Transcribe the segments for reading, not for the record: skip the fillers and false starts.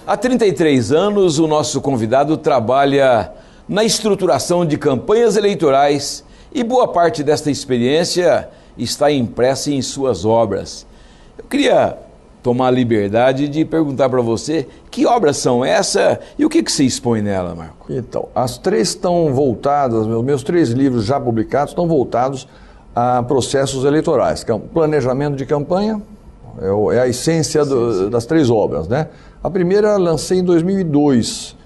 Há 33 anos, o nosso convidado trabalha na estruturação de campanhas eleitorais e boa parte desta experiência está impressa em suas obras. Eu queria tomar a liberdade de perguntar para você que obras são essas e o que se expõe nela, Marco? Então, as três estão voltadas, meus 3 livros já publicados estão voltados a processos eleitorais. Planejamento de campanha é a essência das 3 obras, né? A primeira lancei em 2002,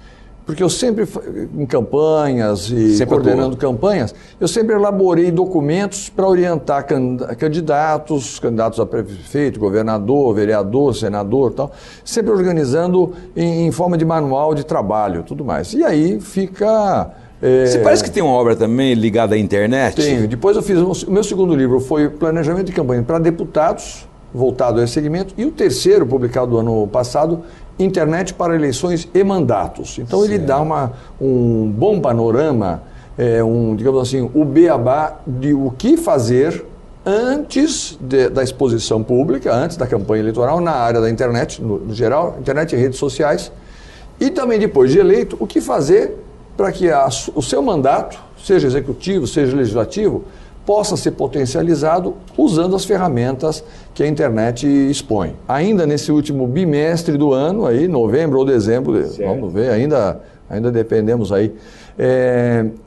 porque eu sempre, em campanhas e coordenando campanhas, eu sempre elaborei documentos para orientar candidatos a prefeito, governador, vereador, senador, tal, sempre organizando em forma de manual de trabalho, tudo mais. E aí fica... Você parece que tem uma obra também ligada à internet? Tenho. Depois eu fiz... O meu segundo livro foi Planejamento de Campanha para Deputados, voltado a esse segmento, e o terceiro, publicado ano passado, Internet para Eleições e Mandatos. Então ele dá um bom panorama, digamos assim, o beabá de o que fazer antes da exposição pública, antes da campanha eleitoral, na área da internet, no geral, internet e redes sociais, e também depois de eleito, o que fazer para que o seu mandato, seja executivo, seja legislativo, possa ser potencializado usando as ferramentas que a internet expõe. Ainda nesse último bimestre do ano, aí, novembro ou dezembro, vamos ver, ainda dependemos aí,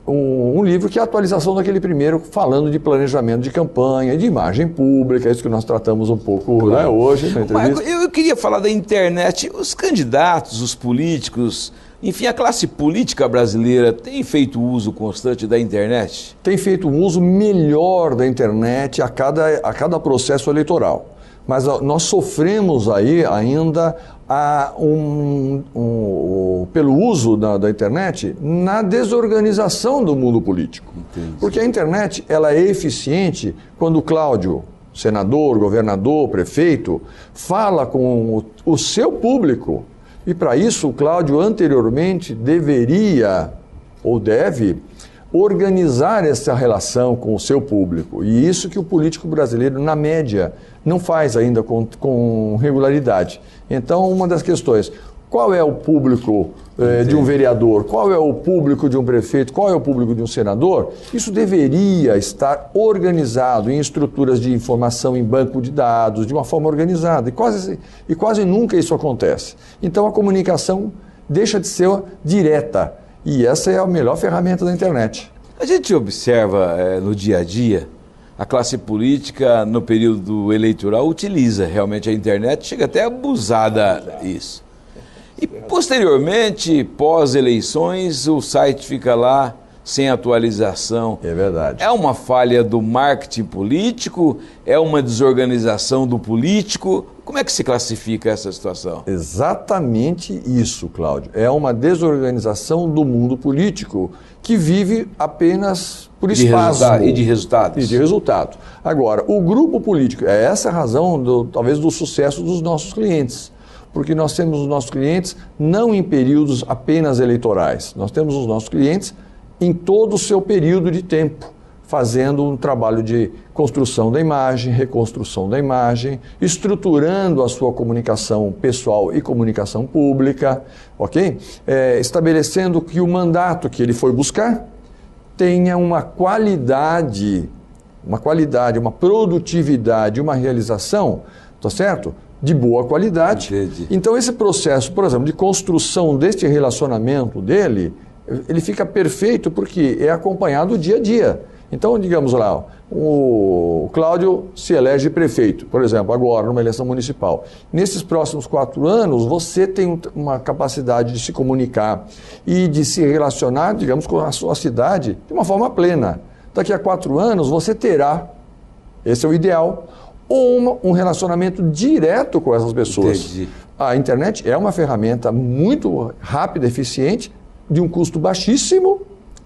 um livro que é a atualização daquele primeiro, falando de planejamento de campanha, de imagem pública, é isso que nós tratamos um pouco, né, hoje na entrevista. Marco, eu queria falar da internet. Os candidatos, os políticos, enfim, a classe política brasileira tem feito uso constante da internet? Tem feito um uso melhor da internet a cada processo eleitoral. Mas nós sofremos aí ainda pelo uso da internet na desorganização do mundo político. Entendi. Porque a internet ela é eficiente quando o Cláudio, senador, governador, prefeito, fala com o seu público. E para isso o Cláudio anteriormente deveria ou deve organizar essa relação com o seu público. E isso que o político brasileiro, na média, não faz ainda com regularidade. Então, uma das questões, qual é o público de um vereador? Qual é o público de um prefeito? Qual é o público de um senador? Isso deveria estar organizado em estruturas de informação, em banco de dados, de uma forma organizada. E quase nunca isso acontece. Então a comunicação deixa de ser direta. E essa é a melhor ferramenta da internet. A gente observa no dia a dia, a classe política no período eleitoral utiliza realmente a internet, chega até a abusar disso. E posteriormente, pós-eleições, o site fica lá sem atualização. É verdade. É uma falha do marketing político? É uma desorganização do político? Como é que se classifica essa situação? Exatamente isso, Cláudio. É uma desorganização do mundo político que vive apenas por espasmo. E de resultados. E de resultado. Agora, o grupo político, é essa a razão, talvez, do sucesso dos nossos clientes. Porque nós temos os nossos clientes não em períodos apenas eleitorais. Nós temos os nossos clientes em todo o seu período de tempo, fazendo um trabalho de construção da imagem, reconstrução da imagem, estruturando a sua comunicação pessoal e comunicação pública, ok? Estabelecendo que o mandato que ele foi buscar tenha uma qualidade, uma produtividade, uma realização, tá certo? De boa qualidade. Entendi. Então esse processo, por exemplo, de construção deste relacionamento dele, ele fica perfeito porque é acompanhado dia a dia. Então, digamos lá, o Cláudio se elege prefeito, por exemplo, agora numa eleição municipal. Nesses próximos 4 anos, você tem uma capacidade de se comunicar e de se relacionar, digamos, com a sua cidade de uma forma plena. Daqui a 4 anos, você terá, esse é o ideal, um relacionamento direto com essas pessoas. Entendi. A internet é uma ferramenta muito rápida, eficiente, de um custo baixíssimo,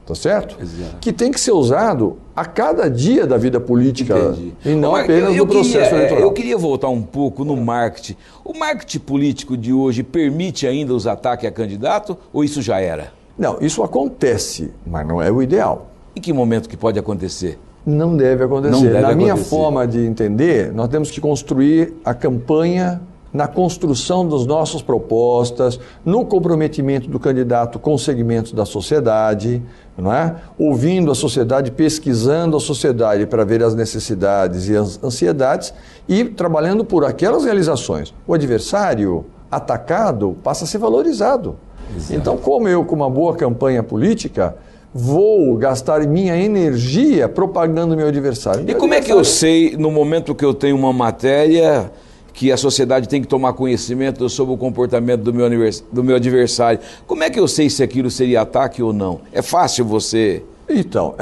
tá certo? Exato. Que tem que ser usado a cada dia da vida política. Entendi. E não apenas no processo eleitoral. Eu queria voltar um pouco no marketing. O marketing político de hoje permite ainda os ataques a candidato ou isso já era? Não, isso acontece, mas não é o ideal. Em que momento que pode acontecer? Não deve acontecer. Não deve Na minha acontecer. forma de entender, nós temos que construir a campanha na construção das nossas propostas, no comprometimento do candidato com segmentos da sociedade, não é? Ouvindo a sociedade, pesquisando a sociedade para ver as necessidades e as ansiedades e trabalhando por aquelas realizações. O adversário atacado passa a ser valorizado. Exato. Então, como eu, com uma boa campanha política, vou gastar minha energia propagando meu adversário. E como é que eu sei, no momento que eu tenho uma matéria, que a sociedade tem que tomar conhecimento sobre o comportamento do meu adversário, como é que eu sei se aquilo seria ataque ou não? É fácil você... Então,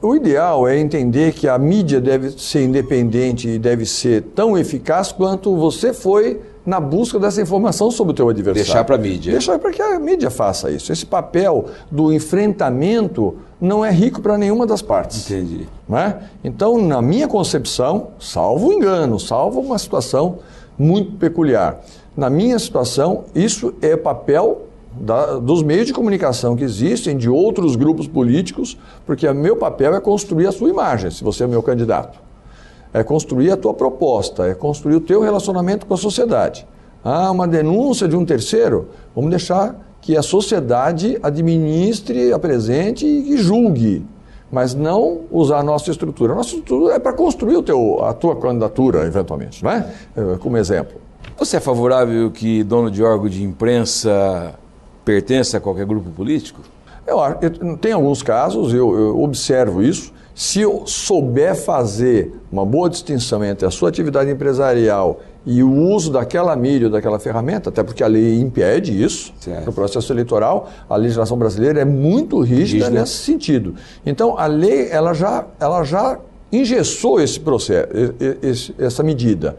o ideal é entender que a mídia deve ser independente e deve ser tão eficaz quanto você foi na busca dessa informação sobre o teu adversário. Deixar para a mídia. Deixar para que a mídia faça isso. Esse papel do enfrentamento não é rico para nenhuma das partes. Entendi. Não é? Então, na minha concepção, salvo engano, salvo uma situação muito peculiar, na minha situação, isso é papel dos meios de comunicação que existem, de outros grupos políticos, porque o meu papel é construir a sua imagem, se você é meu candidato. É construir a tua proposta, é construir o teu relacionamento com a sociedade. Uma denúncia de um terceiro, vamos deixar que a sociedade administre, apresente e julgue, mas não usar a nossa estrutura. A nossa estrutura é para construir a tua candidatura, eventualmente, não é? Como exemplo. Você é favorável que dono de órgão de imprensa pertença a qualquer grupo político? Tem alguns casos, eu observo isso. Se eu souber fazer uma boa distinção entre a sua atividade empresarial e o uso daquela mídia, daquela ferramenta, até porque a lei impede isso, no processo eleitoral, a legislação brasileira é muito rígida nesse sentido. Então, a lei ela já engessou esse processo, essa medida.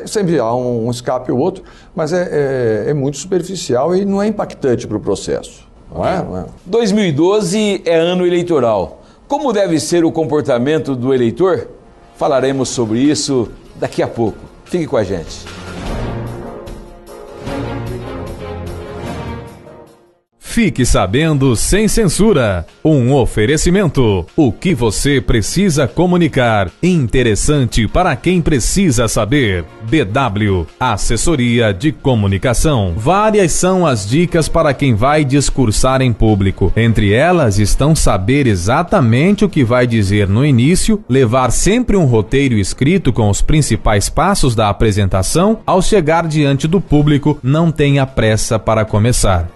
Sempre há um escape ou outro, mas é muito superficial e não é impactante para o processo. Não é? 2012 é ano eleitoral. Como deve ser o comportamento do eleitor? Falaremos sobre isso daqui a pouco. Fique com a gente. Fique sabendo sem censura. Um oferecimento. O que você precisa comunicar. Interessante para quem precisa saber. BW, Assessoria de Comunicação. Várias são as dicas para quem vai discursar em público. Entre elas estão saber exatamente o que vai dizer no início, levar sempre um roteiro escrito com os principais passos da apresentação. Ao chegar diante do público, não tenha pressa para começar.